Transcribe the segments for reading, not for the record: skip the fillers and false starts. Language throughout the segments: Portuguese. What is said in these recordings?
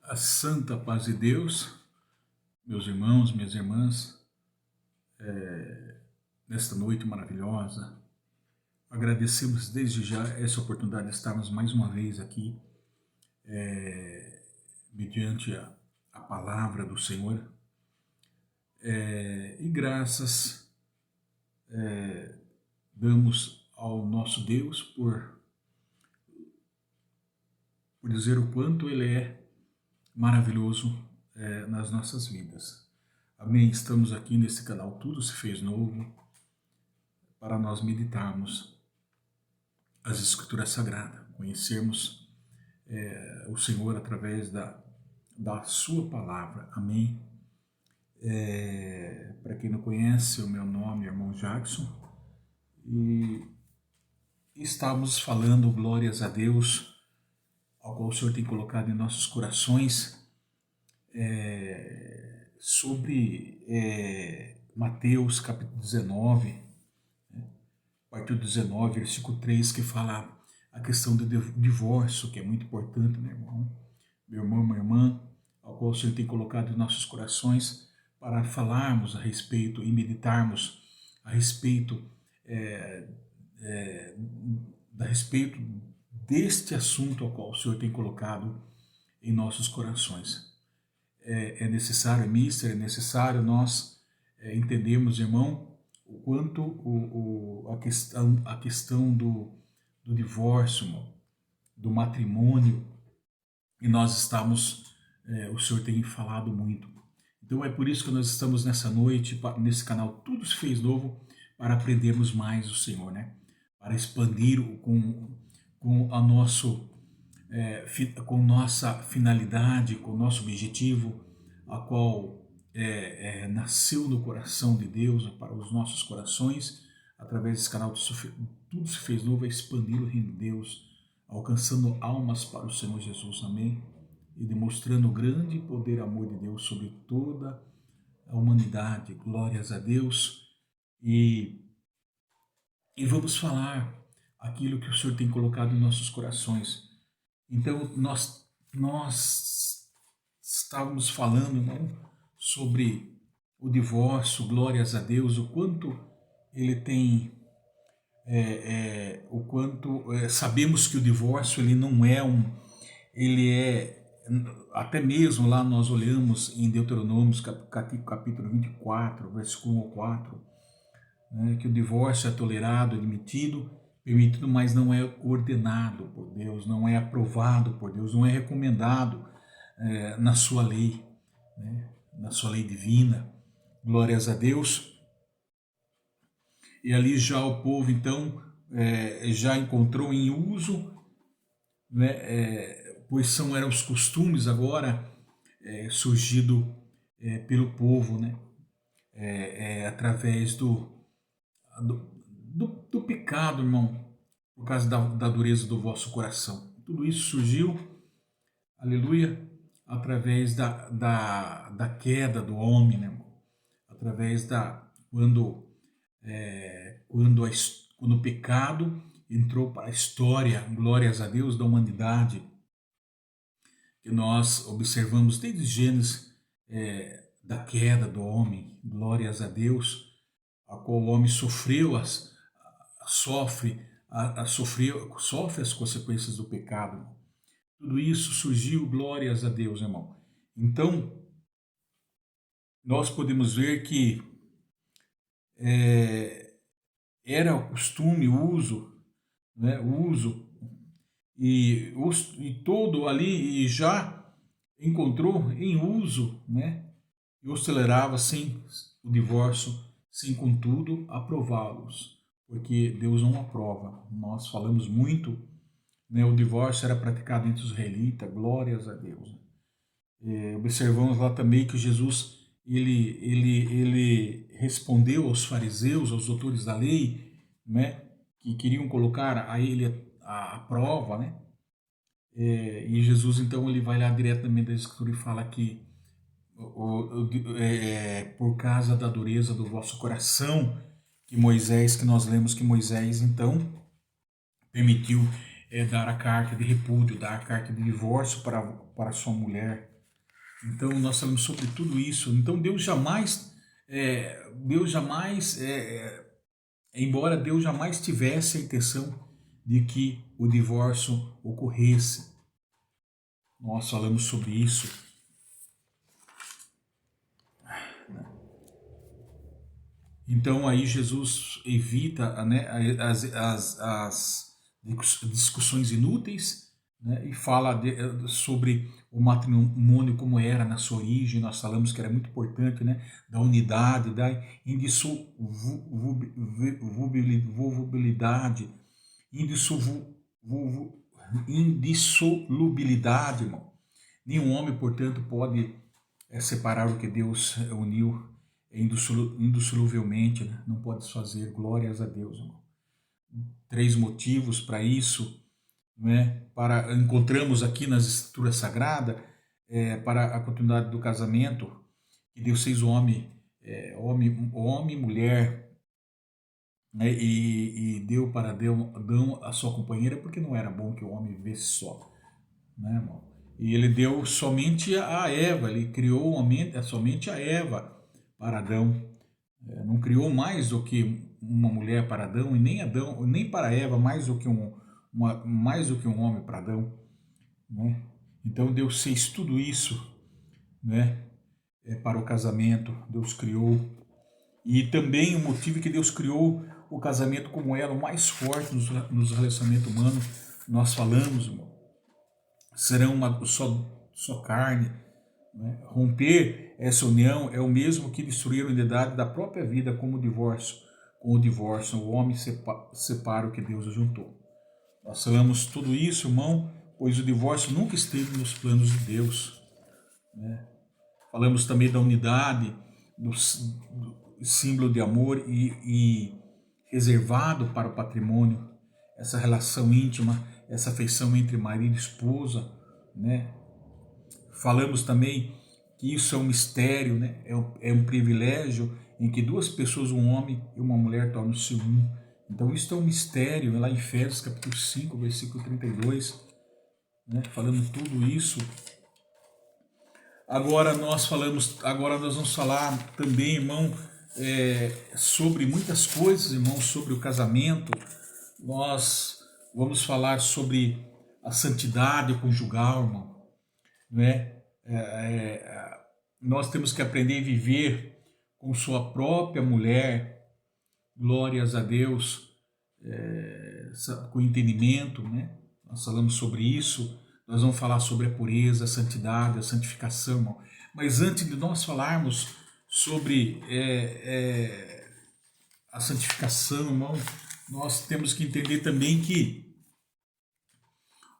A santa paz de Deus, meus irmãos, minhas irmãs, nesta noite maravilhosa, agradecemos desde já essa oportunidade de estarmos mais uma vez aqui, mediante a palavra do Senhor, e graças damos ao nosso Deus por dizer o quanto Ele é maravilhoso nas nossas vidas. Amém? Estamos aqui nesse canal Tudo Se Fez Novo para nós meditarmos as Escrituras Sagradas, conhecermos o Senhor através da Sua Palavra. Amém? Para quem não conhece, o meu nome é irmão Jackson e estamos falando, glórias a Deus, ao qual o Senhor tem colocado em nossos corações, sobre Mateus capítulo 19, a partir do 19, versículo 3, que fala a questão do divórcio, que é muito importante, né, irmão? Meu irmão, minha irmã, ao qual o Senhor tem colocado em nossos corações para falarmos a respeito e meditarmos a respeito, deste assunto ao qual o Senhor tem colocado em nossos corações. É necessário, é necessário nós entendermos, irmão, o quanto a questão do divórcio, do matrimônio, e nós estamos, o Senhor tem falado muito. Então é por isso que nós estamos nessa noite, nesse canal Tudo Se Fez Novo, para aprendermos mais o Senhor, né? Para expandir com nossa finalidade, com o nosso objetivo, a qual nasceu no coração de Deus para os nossos corações, através desse canal Tudo Se Fez Novo, é expandir o reino de Deus, alcançando almas para o Senhor Jesus, amém? E demonstrando o grande poder e amor de Deus sobre toda a humanidade, glórias a Deus. E vamos falar aquilo que o Senhor tem colocado em nossos corações. Então, nós estávamos falando, irmão, sobre o divórcio, glórias a Deus, o quanto ele tem, sabemos que o divórcio ele não é ele é, até mesmo lá nós olhamos em Deuteronômio capítulo 24, versículo 1 ao 4, né, que o divórcio é tolerado, admitido, permitido, mas não é ordenado por Deus, não é aprovado por Deus, não é recomendado na sua lei, né, na sua lei divina, glórias a Deus. E ali já o povo, então, já encontrou em uso, né, pois eram os costumes agora surgido pelo povo, né, através do pecado, irmão, por causa da dureza do vosso coração. Tudo isso surgiu, aleluia, através da queda do homem, né, irmão? Através quando o pecado entrou para a história, glórias a Deus, da humanidade, que nós observamos desde Gênesis, da queda do homem, glórias a Deus, a qual o homem sofre as consequências do pecado. Tudo isso surgiu, glórias a Deus, irmão. Então, nós podemos ver que era o costume, o uso, né, e todo ali e já encontrou em uso, né, e os tolerava sem o divórcio, sem contudo aprová-los, porque Deus não aprova. Nós falamos muito, né, o divórcio era praticado entre os israelitas, glórias a Deus. Observamos lá também que Jesus ele respondeu aos fariseus, aos doutores da lei, né, que queriam colocar a ele a prova, né? E Jesus então ele vai lá diretamente da Escritura e fala que por causa da dureza do vosso coração, que nós lemos que Moisés então permitiu dar a carta de repúdio, dar a carta de divórcio para sua mulher, Então nós falamos sobre tudo isso. Então Deus jamais, embora Deus jamais tivesse a intenção de que o divórcio ocorresse, nós falamos sobre isso. Então aí Jesus evita, né, as discussões inúteis, né, e fala sobre o matrimônio como era na sua origem. Nós falamos que era muito importante, né, da unidade, da indissolubilidade, indissolubilidade, irmão. Nenhum homem, portanto, pode separar o que Deus uniu indissoluvelmente, né? Não pode desfazer. Glórias a Deus, irmão. 3 motivos para isso, né? Encontramos aqui nas Escrituras Sagradas, para a continuidade do casamento, que Deus fez o homem, homem e mulher, né? E deu para Adão a sua companheira, porque não era bom que o homem vivesse só, né, irmão? E ele deu somente a Eva, ele criou somente a Eva para Adão. Não criou mais do que uma mulher para Adão, e nem Adão, nem para Eva mais do que mais do que um homem para Adão, né? Então Deus fez tudo isso, né, para o casamento. Deus criou, e também o motivo que Deus criou o casamento como elo mais forte nos relacionamentos humanos. Nós falamos, irmão, serão uma só carne, né? Romper essa união é o mesmo que destruir a unidade da própria vida, como o divórcio. Com o divórcio, o homem separa o que Deus juntou. Nós falamos tudo isso, irmão, pois o divórcio nunca esteve nos planos de Deus, né? Falamos também da unidade, do símbolo de amor e reservado para o patrimônio, essa relação íntima, essa afeição entre marido e esposa, né? Falamos também que isso é um mistério, né? É um privilégio em que 2 pessoas, um homem e uma mulher, tornam-se um. Então isso é um mistério, lá em Efésios capítulo 5, versículo 32, né? Falando tudo isso. Agora nós vamos falar também, irmão, sobre muitas coisas, irmão, sobre o casamento. Nós vamos falar sobre a santidade conjugal, irmão, né? Nós temos que aprender a viver com sua própria mulher, glórias a Deus, com entendimento, né? Nós falamos sobre isso. Nós vamos falar sobre a pureza, a santidade, a santificação, irmão. Mas antes de nós falarmos sobre a santificação, irmão, nós temos que entender também que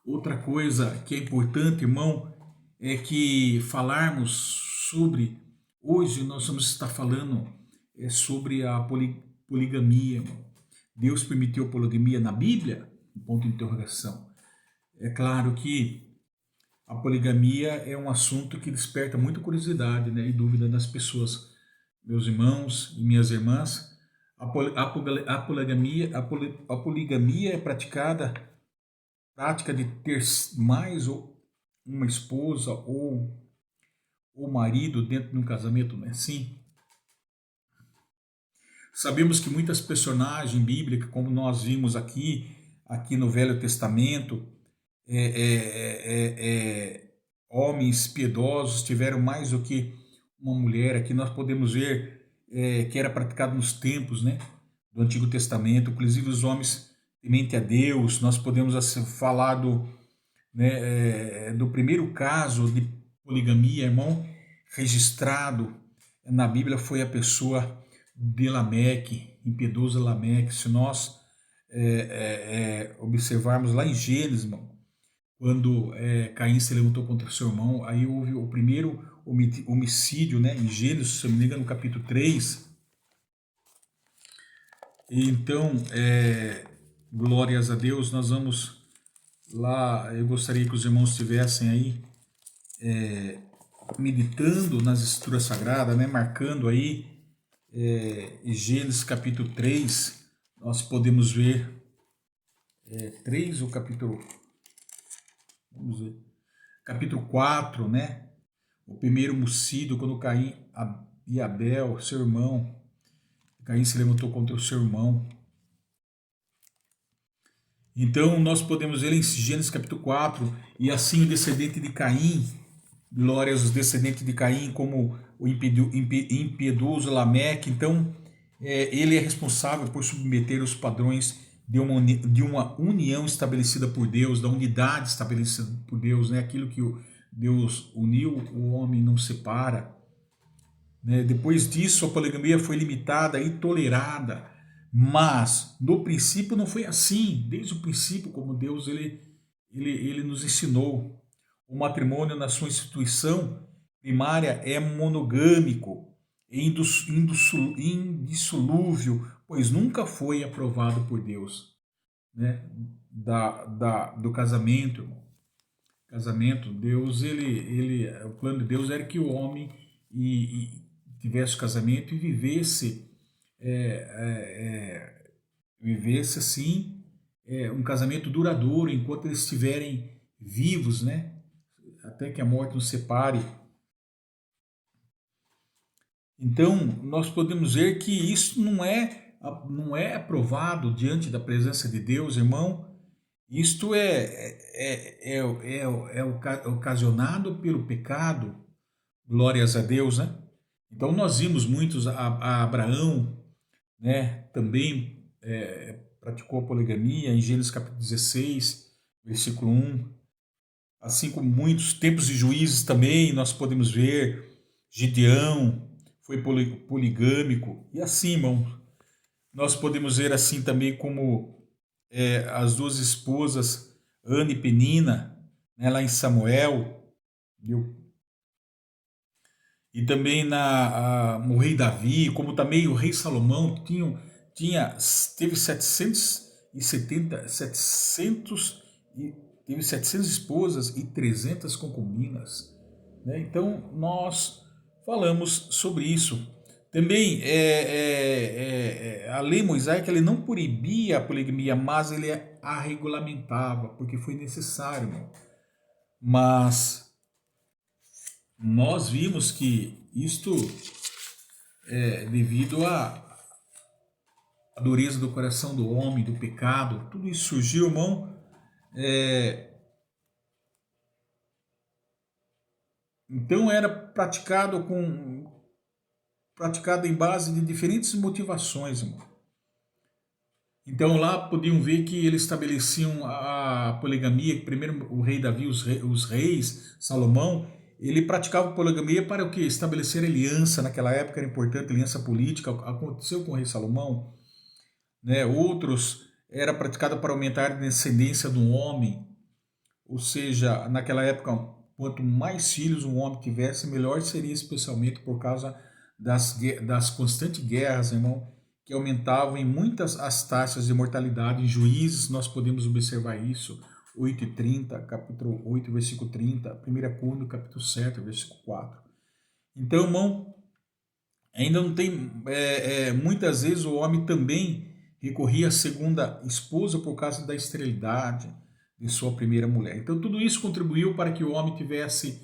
outra coisa que é importante, irmão, é que falarmos sobre, hoje nós vamos estar falando sobre a poligamia, irmão. Deus permitiu a poligamia na Bíblia? Ponto de interrogação. É claro que a poligamia é um assunto que desperta muita curiosidade, né, e dúvida das pessoas. Meus irmãos e minhas irmãs, a poligamia é prática de ter mais uma esposa ou marido dentro de um casamento, não é assim? Sabemos que muitas personagens bíblicas, como nós vimos aqui no Velho Testamento, homens piedosos tiveram mais do que uma mulher. Aqui nós podemos ver que era praticado nos tempos, né, do Antigo Testamento, inclusive os homens temente a Deus. Nós podemos falar do primeiro caso de poligamia, irmão, registrado na Bíblia, foi a pessoa de Lameque, impiedoso Lameque. Se nós observarmos lá em Gênesis, irmão, quando Caim se levantou contra seu irmão, aí houve o primeiro homicídio, né, em Gênesis, se não me engano, no capítulo 3. Então, glórias a Deus. Nós vamos lá, eu gostaria que os irmãos estivessem aí meditando nas Escrituras Sagradas, né, marcando aí Gênesis capítulo 3, nós podemos ver 3 ou capítulo, vamos ver, capítulo 4, né, o primeiro homicídio, quando Caim e Abel, seu irmão, Caim se levantou contra o seu irmão. Então nós podemos ver em Gênesis capítulo 4, e assim o descendente de Caim, glória aos descendentes de Caim, como o impiedoso Lameque. Então ele é responsável por submeter os padrões de uma união estabelecida por Deus, da unidade estabelecida por Deus, né? Aquilo que Deus uniu, o homem não separa. Né? Depois disso, a poligamia foi limitada e tolerada, mas no princípio não foi assim. Desde o princípio, como Deus ele nos ensinou, o matrimônio na sua instituição primária é monogâmico, indissolúvel, pois nunca foi aprovado por Deus, né? Do casamento, irmão. Casamento, Deus, o plano de Deus era que o homem tivesse casamento e vivesse assim, um casamento duradouro enquanto eles estiverem vivos, né? Até que a morte nos separe. Então, nós podemos ver que isso não é aprovado diante da presença de Deus, irmão. Isto é ocasionado pelo pecado, glórias a Deus, né? Então, nós vimos muitos a Abraão, né? Também praticou a poligamia, em Gênesis capítulo 16, versículo 1. Assim como muitos tempos de juízes também, nós podemos ver Gideão foi poligâmico, e assim, irmão, nós podemos ver assim também como as duas esposas, Ana e Penina, né, lá em Samuel, viu? E também o rei Davi, como também o rei Salomão, teve 700 esposas e 300 concubinas. Né? Então, nós falamos sobre isso. Também a lei mosaica ele não proibia a poligamia, mas ele a regulamentava, porque foi necessário. Irmão. Mas nós vimos que isto é devido à dureza do coração do homem, do pecado, tudo isso surgiu, irmão. Então era praticado em base de diferentes motivações, irmão. Então lá podiam ver que eles estabeleciam a poligamia, primeiro o rei Davi, os reis, Salomão, ele praticava a poligamia para o que? Estabelecer aliança, naquela época era importante, aliança política, aconteceu com o rei Salomão, né? Outros era praticada para aumentar a descendência do homem, ou seja, naquela época, quanto mais filhos um homem tivesse, melhor seria, especialmente por causa das constantes guerras, irmão, que aumentavam em muitas as taxas de mortalidade. Em Juízes nós podemos observar isso, 8:30, capítulo 8, versículo 30, 1 Crônicas, capítulo 7, versículo 4. Então, irmão, ainda não tem, muitas vezes o homem também recorria à segunda esposa por causa da esterilidade de sua primeira mulher. Então tudo isso contribuiu para que o homem tivesse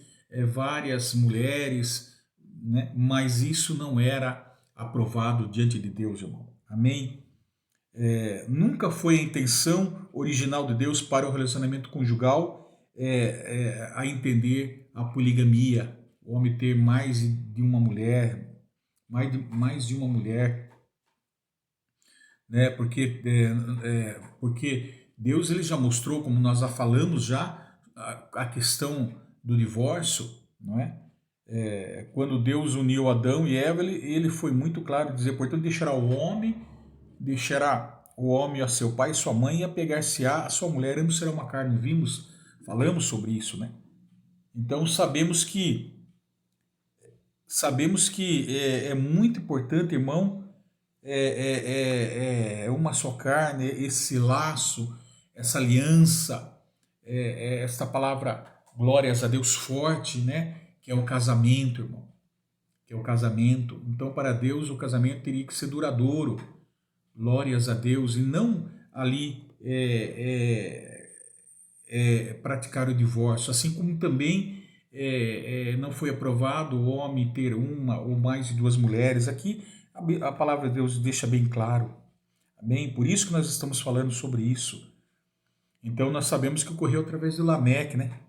várias mulheres, né? Mas isso não era aprovado diante de Deus, irmão. Amém? Nunca foi a intenção original de Deus para o relacionamento conjugal a entender a poligamia, o homem ter mais de uma mulher, mais de uma mulher, né? Porque Deus ele já mostrou, como nós já falamos já, a questão do divórcio, não é? Quando Deus uniu Adão e Eva, ele foi muito claro em dizer, portanto, deixará o homem a seu pai e sua mãe e apegar-se-á a sua mulher, ambos serão uma carne. Falamos sobre isso, né? Então sabemos que é muito importante, irmão, uma só carne, esse laço, essa aliança, esta palavra, glórias a Deus, forte, né? Que é o casamento, irmão. Que é o casamento. Então, para Deus, o casamento teria que ser duradouro. Glórias a Deus. E não ali praticar o divórcio. Assim como também não foi aprovado o homem ter uma ou mais de duas mulheres. Aqui a palavra de Deus deixa bem claro. Amém? Por isso que nós estamos falando sobre isso. Então nós sabemos que ocorreu através de Lameque, né?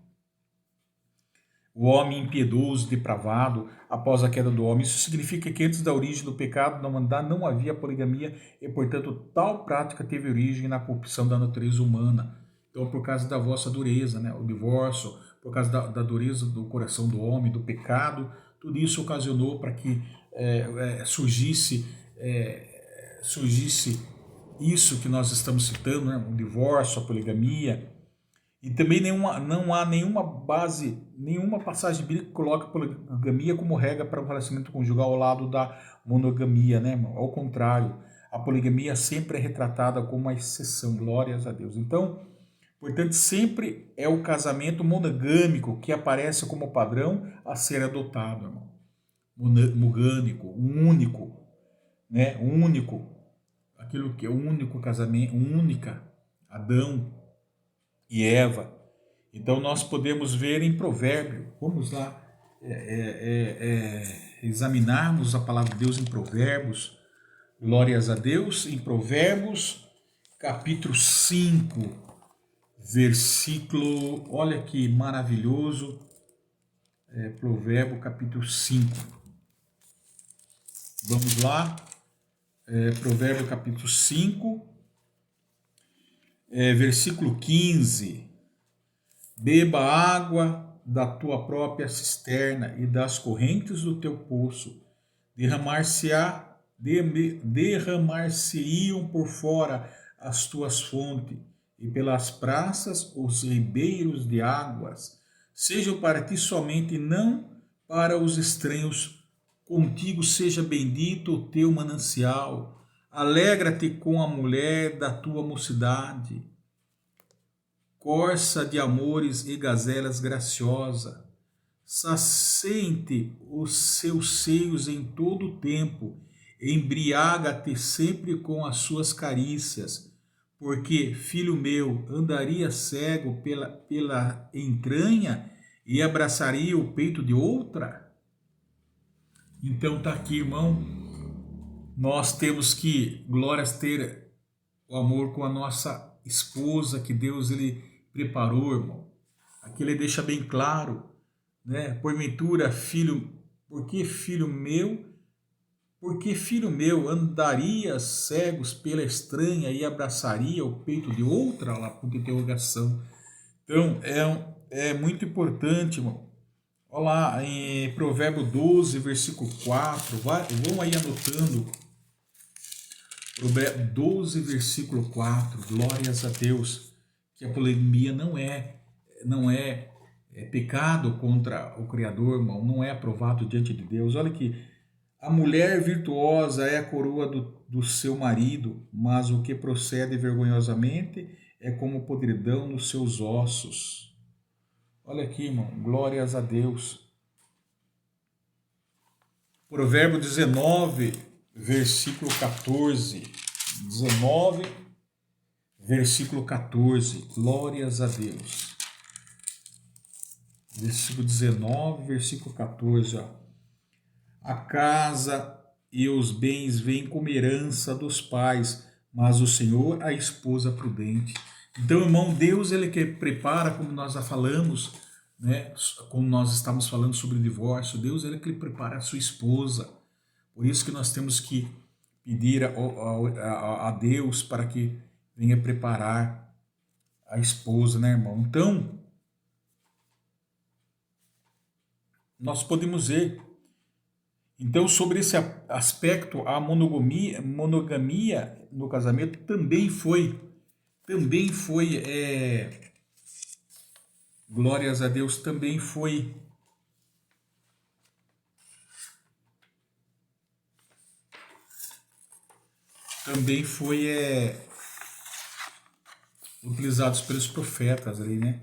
O homem impiedoso, depravado, após a queda do homem. Isso significa que antes da origem do pecado da humanidade não havia poligamia e, portanto, tal prática teve origem na corrupção da natureza humana. Então, por causa da vossa dureza, né? O divórcio, por causa da dureza do coração do homem, do pecado, tudo isso ocasionou para que surgisse isso que nós estamos citando, né? O divórcio, a poligamia. E também não há nenhuma base, nenhuma passagem bíblica que coloque a poligamia como regra para um relacionamento conjugal ao lado da monogamia, né, irmão? Ao contrário, a poligamia sempre é retratada como uma exceção, glórias a Deus. Então, portanto, sempre é o casamento monogâmico que aparece como padrão a ser adotado, irmão. Monogâmico, único, né? Único, aquilo que é o único casamento, única, Adão e Eva. Então nós podemos ver em Provérbio, vamos lá examinarmos a palavra de Deus em Provérbios, glórias a Deus, em Provérbios capítulo 5, versículo, olha que maravilhoso, Provérbio capítulo 5, vamos lá, Provérbio capítulo 5, versículo 15, beba água da tua própria cisterna e das correntes do teu poço, derramar-se-iam por fora as tuas fontes, e pelas praças os ribeiros de águas, sejam para ti somente, não para os estranhos, contigo seja bendito o teu manancial, alegra-te com a mulher da tua mocidade, corça de amores e gazelas graciosa, saciem-te os seus seios em todo o tempo, embriaga-te sempre com as suas carícias, porque, filho meu, andaria cego pela entranha e abraçaria o peito de outra? Então tá aqui, irmão, nós temos que, glórias, ter o amor com a nossa esposa que Deus ele preparou, irmão. Aqui ele deixa bem claro, né? Porventura, filho, porque filho meu andaria cegos pela estranha e abraçaria o peito de outra? Lá, ponto de interrogação. Então, é muito importante, irmão. Olha lá, em Provérbio 12, versículo 4, vão aí anotando. Provérbio 12, versículo 4, glórias a Deus, que a poligamia não é pecado contra o Criador, irmão, não é aprovado diante de Deus. Olha aqui, a mulher virtuosa é a coroa do seu marido, mas o que procede vergonhosamente é como podridão nos seus ossos. Olha aqui, irmão, glórias a Deus. Provérbio 19, versículo 14. 19, versículo 14. Glórias a Deus. Versículo 19, versículo 14. Ó. A casa e os bens vêm como herança dos pais, mas o Senhor a esposa prudente. Então, irmão, Deus ele que prepara, como nós já falamos, né? Como nós estamos falando sobre o divórcio, Deus ele que prepara a sua esposa. Por isso que nós temos que pedir a Deus para que venha preparar a esposa, né, irmão? Então, nós podemos ver, então, sobre esse aspecto, a monogamia no casamento também foi, glórias a Deus, também foi utilizados pelos profetas ali, né?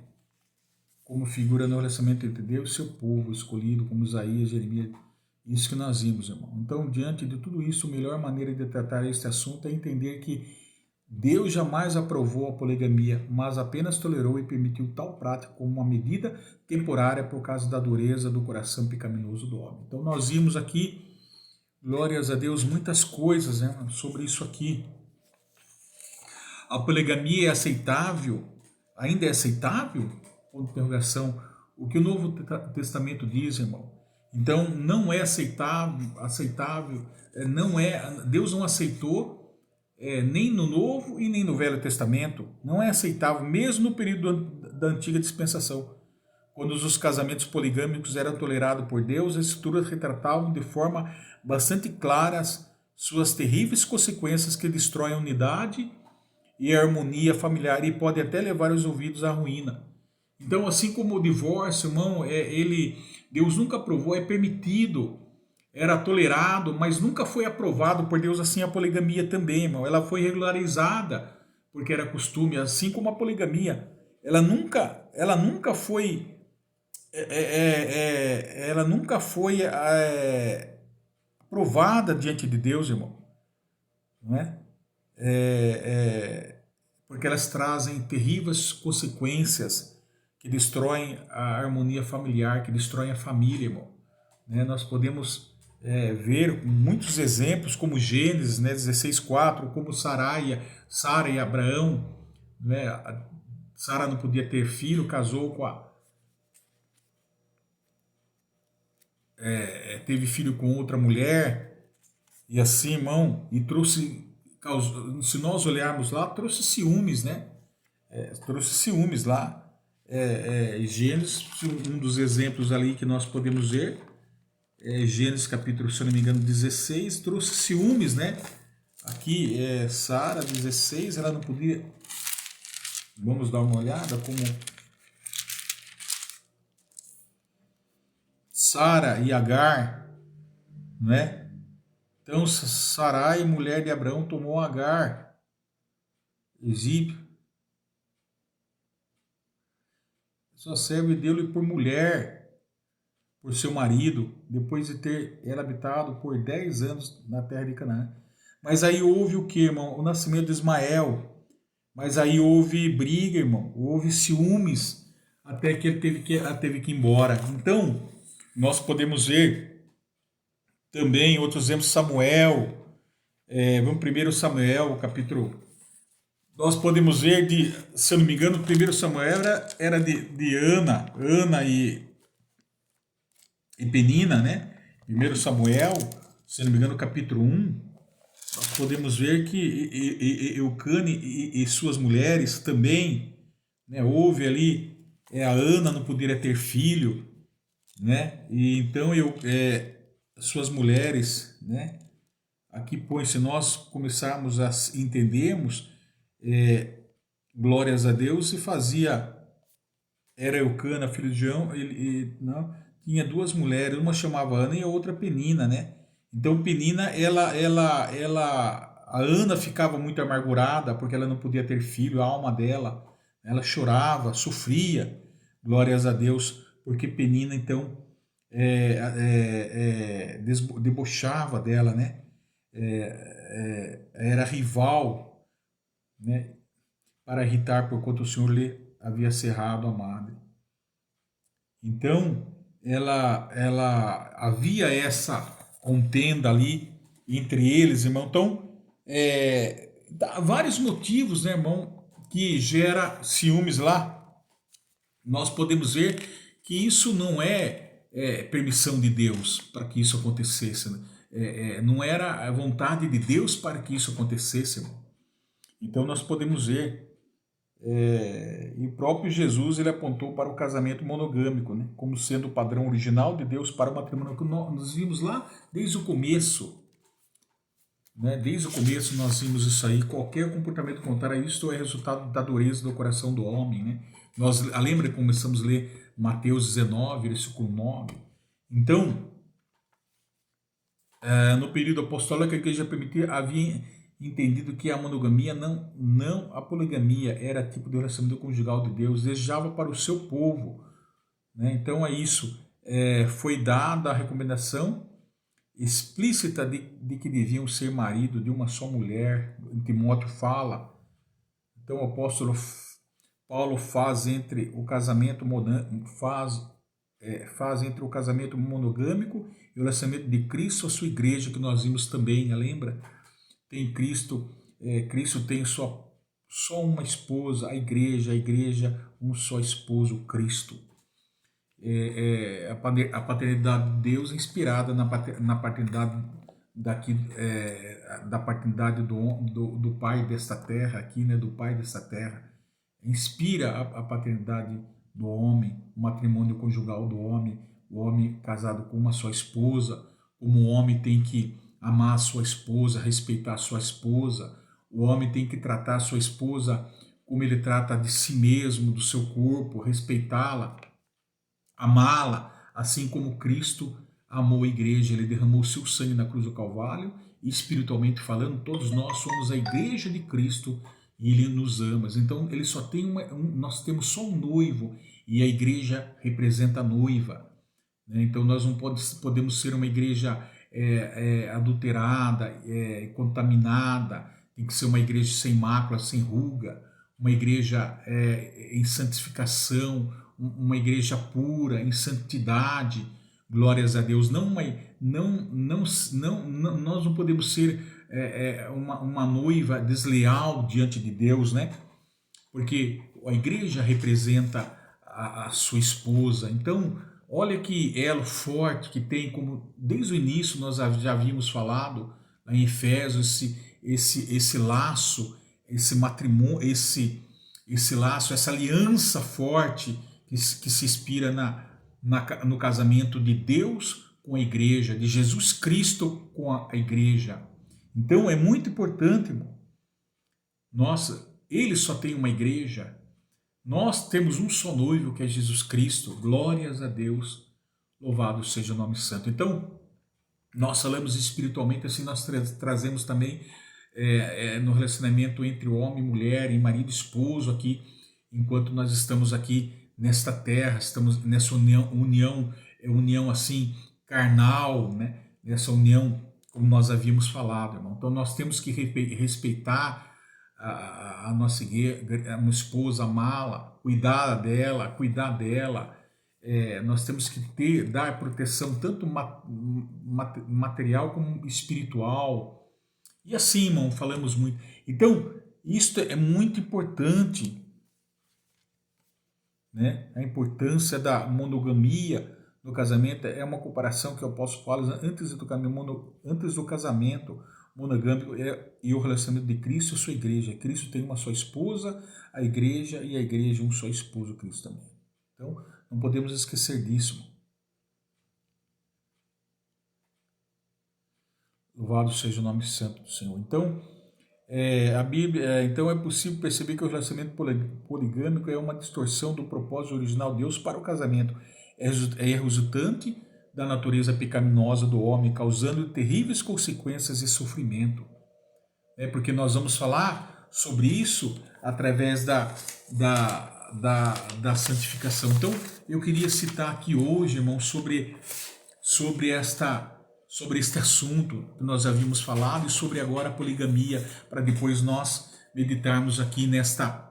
Como figura no relacionamento entre Deus e seu povo escolhido, como Isaías, Jeremias. Isso que nós vimos, irmão. Então, diante de tudo isso, a melhor maneira de tratar este assunto é entender que Deus jamais aprovou a poligamia, mas apenas tolerou e permitiu tal prática como uma medida temporária por causa da dureza do coração pecaminoso do homem. Então nós vimos aqui, glórias a Deus, muitas coisas, né, sobre isso aqui. A poligamia é aceitável? Ainda é aceitável? Ponto de interrogação. O que o Novo Testamento diz, irmão? Então não é aceitável, não é, Deus não aceitou nem no Novo e nem no Velho Testamento. Não é aceitável, mesmo no período da antiga dispensação. Quando os casamentos poligâmicos eram tolerados por Deus, as escrituras retratavam de forma bastante clara suas terríveis consequências que destroem a unidade e a harmonia familiar e podem até levar os ouvidos à ruína. Então, assim como o divórcio, irmão, Deus nunca aprovou, é permitido, era tolerado, mas nunca foi aprovado por Deus. Assim a poligamia também, irmão. Ela foi regularizada porque era costume, assim como a poligamia. Ela nunca foi aprovada diante de Deus, irmão. Não é? Porque elas trazem terríveis consequências que destroem a harmonia familiar, que destroem a família, irmão. Né? Nós podemos ver muitos exemplos, como Gênesis, né, 16:4, como Sara e Abraão. Né? Sara não podia ter filho, casou teve filho com outra mulher, e assim, irmão, e se nós olharmos lá, trouxe ciúmes, né? Trouxe ciúmes lá. Gênesis, um dos exemplos ali que nós podemos ver, Gênesis capítulo, se eu não me engano, 16, trouxe ciúmes, né? Aqui, Sara, 16, ela não podia... Vamos dar uma olhada como Sara e Agar, né? Então, Sarai, mulher de Abraão, tomou Agar, egípcio, sua serva, e deu-lhe por mulher, por seu marido, depois de ter ela habitado por 10 anos na terra de Canaã. Mas aí houve o que, irmão? O nascimento de Ismael. Mas aí houve briga, irmão. Houve ciúmes, até que ela teve que ir embora. Então, nós podemos ver também outros exemplos, Samuel. Vamos primeiro Samuel, capítulo... Nós podemos ver, se eu não me engano, o primeiro Samuel era de Ana e Penina, né? Primeiro Samuel, se eu não me engano, capítulo 1, nós podemos ver que Eucane e suas mulheres também, né? Houve ali, a Ana não poderia ter filho, né? E então suas mulheres, né? Aqui põe, se nós começarmos a entendermos, glórias a Deus, se fazia, era Eucana, filho de João, não, tinha duas mulheres, uma chamava Ana e a outra Penina, né? Então Penina, a Ana ficava muito amargurada porque ela não podia ter filho, a alma dela, ela chorava, sofria, glórias a Deus, porque Penina então debochava dela, né? Era rival, né? Para irritar, porquanto o Senhor lhe havia cerrado a madre. Então, ela havia essa contenda ali entre eles, irmão. Então, dá vários motivos, né, irmão, que gera ciúmes lá. Nós podemos ver que isso não é permissão de Deus para que isso acontecesse, né? Não era a vontade de Deus para que isso acontecesse, irmão. Então nós podemos ver, e o próprio Jesus ele apontou para o casamento monogâmico, né, como sendo o padrão original de Deus para o matrimônio, que nós vimos lá desde o começo, né, desde o começo nós vimos isso aí. Qualquer comportamento contrário a isso é resultado da dureza do coração do homem, né? Lembra que começamos a ler Mateus 19, versículo 9? Então, no período apostólico, a igreja primitiva havia entendido que a monogamia, não a poligamia, era tipo de relacionamento conjugal de Deus, desejava para o seu povo, né? Então é isso, foi dada a recomendação explícita de que deviam ser marido de uma só mulher. Timóteo fala, Então o apóstolo Paulo faz entre o casamento faz entre o casamento monogâmico e o relacionamento de Cristo, a sua igreja, que nós vimos também, lembra? Tem Cristo, Cristo tem só uma esposa, a igreja, um só esposo, Cristo. A paternidade de Deus é inspirada na paternidade da paternidade do pai desta terra aqui, né, do pai desta terra, inspira a paternidade do homem, o matrimônio conjugal do homem, o homem casado com uma só esposa, como o homem tem que amar a sua esposa, respeitar a sua esposa, o homem tem que tratar a sua esposa como ele trata de si mesmo, do seu corpo, respeitá-la, amá-la, assim como Cristo amou a igreja, ele derramou seu sangue na cruz do Calvário, e espiritualmente falando, todos nós somos a igreja de Cristo e ele nos ama. Então ele só tem nós temos só um noivo e a igreja representa a noiva. Então nós não podemos ser uma igreja adulterada, contaminada, tem que ser uma igreja sem mácula, sem ruga, uma igreja em santificação, uma igreja pura, em santidade, glórias a Deus. Nós não podemos ser uma noiva desleal diante de Deus, né? Porque a igreja representa a sua esposa. Então, olha que elo forte que tem, como desde o início nós já havíamos falado em Efésios, esse laço, esse matrimônio, esse laço, essa aliança forte que se inspira no casamento de Deus com a igreja, de Jesus Cristo com a igreja. Então é muito importante, irmão. Nossa, ele só tem uma igreja. Nós temos um só noivo, que é Jesus Cristo. Glórias a Deus. Louvado seja o nome santo. Então, nós falamos espiritualmente, assim nós trazemos também no relacionamento entre homem e mulher, e marido e esposo aqui, enquanto nós estamos aqui nesta terra, estamos nessa união assim carnal, né? Nessa união, como nós havíamos falado, irmão. Então nós temos que respeitar a nossa esposa, amá-la, cuidar dela, nós temos que dar proteção tanto material como espiritual. E assim, irmão, falamos muito. Então, isto é muito importante, né? A importância da monogamia no casamento é uma comparação que eu posso falar antes do casamento monogâmico e o relacionamento de Cristo e sua igreja. Cristo tem uma só esposa, a igreja, e a igreja um só esposo, Cristo também. Então, não podemos esquecer disso. Louvado seja o nome santo do Senhor. Então, a Bíblia, então é possível perceber que o relacionamento poligâmico é uma distorção do propósito original de Deus para o casamento. É resultante da natureza pecaminosa do homem, causando terríveis consequências e sofrimento. Porque nós vamos falar sobre isso através da santificação. Então, eu queria citar aqui hoje, irmão, sobre este assunto que nós havíamos falado, e sobre agora a poligamia, para depois nós meditarmos aqui nessa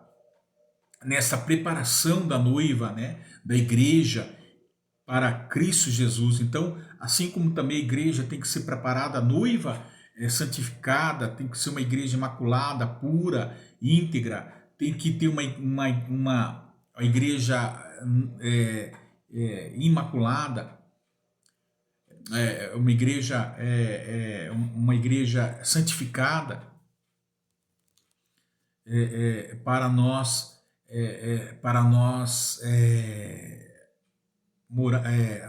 preparação da noiva, né, da igreja para Cristo Jesus. Então, assim como também a igreja tem que ser preparada, a noiva santificada, tem que ser uma igreja imaculada, pura, íntegra, tem que ter uma igreja imaculada, uma igreja santificada para nós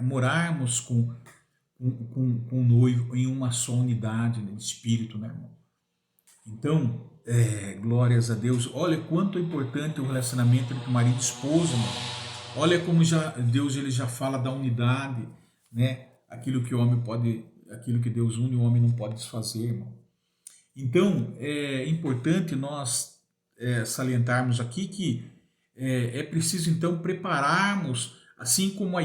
morarmos com o noivo em uma só unidade, né, de espírito, né, irmão? Então, glórias a Deus. Olha quanto é importante o relacionamento entre marido e esposa, irmão. Olha como Deus ele já fala da unidade, né? Aquilo que Deus une, o homem não pode desfazer, irmão. Então, é importante nós salientarmos aqui que é preciso então prepararmos, assim como a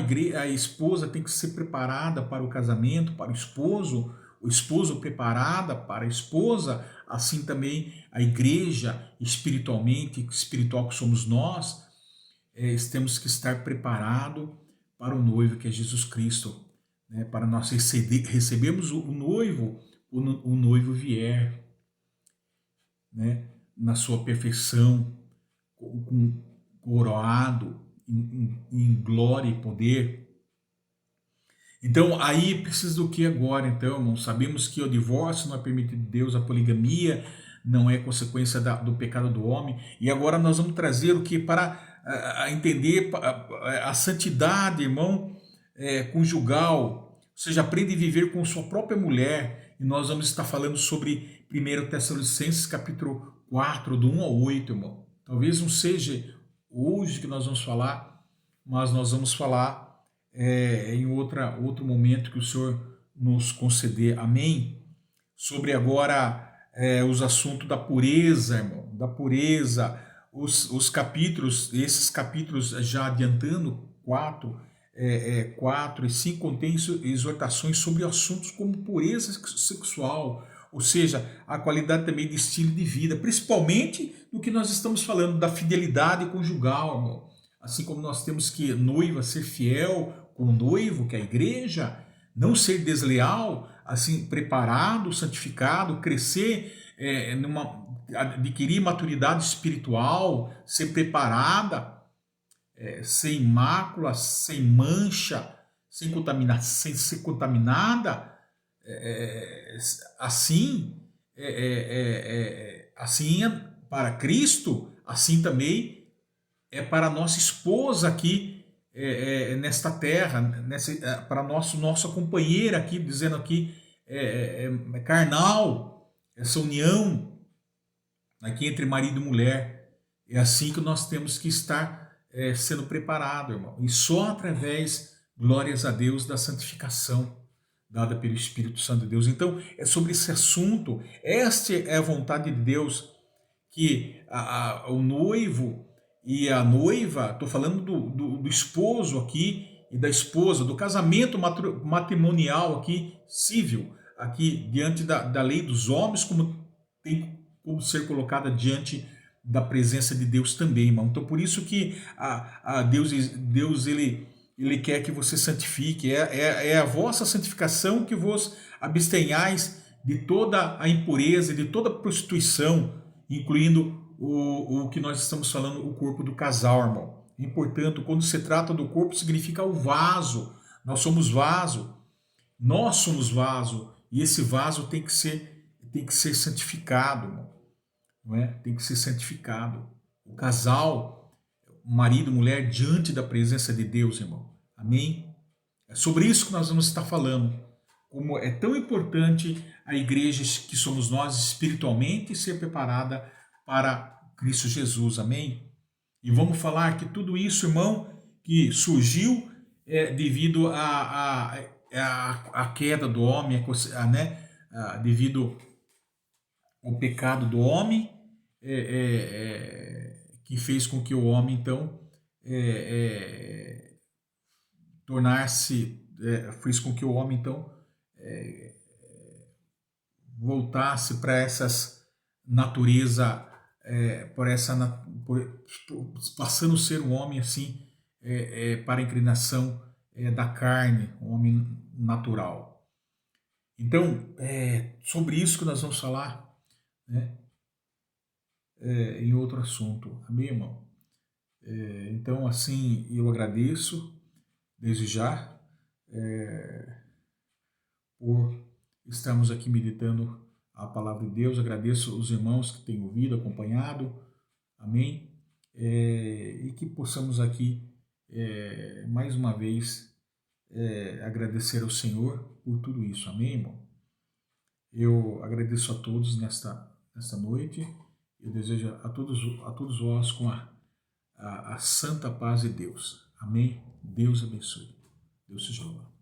esposa tem que ser preparada para o casamento, para o esposo, o esposo preparada para a esposa, assim também a igreja espiritual que somos nós, temos que estar preparado para o noivo que é Jesus Cristo, né? Para nós recebermos o noivo, o noivo vier, né? Na sua perfeição, coroado em glória e poder. Então, aí precisa do que agora, então, irmão? Sabemos que o divórcio não é permitido de Deus, a poligamia não é consequência do pecado do homem, e agora nós vamos trazer o que para entender a santidade, irmão, conjugal, ou seja, aprende a viver com sua própria mulher, e nós vamos estar falando sobre 1 Tessalonicenses capítulo 4, do 1 ao 8, irmão. Talvez não seja hoje que nós vamos falar, mas nós vamos falar em outro momento que o Senhor nos conceder, amém? Sobre agora os assuntos da pureza, irmão, da pureza, os capítulos, esses capítulos já adiantando, 4 e 5 contém exortações sobre assuntos como pureza sexual, ou seja, a qualidade também de estilo de vida, principalmente no que nós estamos falando da fidelidade conjugal, irmão. Assim como nós temos que noiva ser fiel com o noivo, que é a igreja, não ser desleal, assim, preparado, santificado, crescer, adquirir maturidade espiritual, ser preparada, sem mácula, sem mancha, sem ser contaminada, assim, assim para Cristo, assim também é para nossa esposa aqui nesta terra, para nossa companheira aqui, dizendo aqui, carnal, essa união aqui entre marido e mulher. É assim que nós temos que estar sendo preparado, irmão. E só através, glórias a Deus, da santificação dada pelo Espírito Santo de Deus. Então, é sobre esse assunto. Esta é a vontade de Deus, que o noivo e a noiva, estou falando do esposo aqui e da esposa, do casamento matrimonial aqui, civil, aqui diante da lei dos homens, como tem como ser colocada diante da presença de Deus também, irmão. Então, por isso que Deus ele quer que você santifique, é a vossa santificação que vos abstenhais de toda a impureza, de toda a prostituição, incluindo o que nós estamos falando, o corpo do casal, irmão. E, portanto, quando se trata do corpo, significa o vaso. Nós somos vaso. Nós somos vaso. E esse vaso tem que ser santificado, irmão. Não é? Tem que ser santificado. O casal, marido, mulher, diante da presença de Deus, irmão. Amém? É sobre isso que nós vamos estar falando. Como é tão importante a igreja que somos nós espiritualmente ser preparada para Cristo Jesus, amém? E vamos falar que tudo isso, irmão, que surgiu devido à queda do homem, devido ao pecado do homem, que fez com que o homem, então, fez com que o homem, então, voltasse para essas natureza, passando a ser um homem assim, para a inclinação da carne, um homem natural. Então, sobre isso que nós vamos falar, né, em outro assunto, amém, irmão? Então, assim, eu agradeço desde já por estarmos aqui meditando a palavra de Deus. Agradeço os irmãos que têm ouvido, acompanhado, amém? E que possamos aqui, mais uma vez, agradecer ao Senhor por tudo isso, amém, irmão? Eu agradeço a todos nesta noite. Eu desejo a todos vós com a santa paz de Deus, amém? Deus abençoe. Deus seja louvado.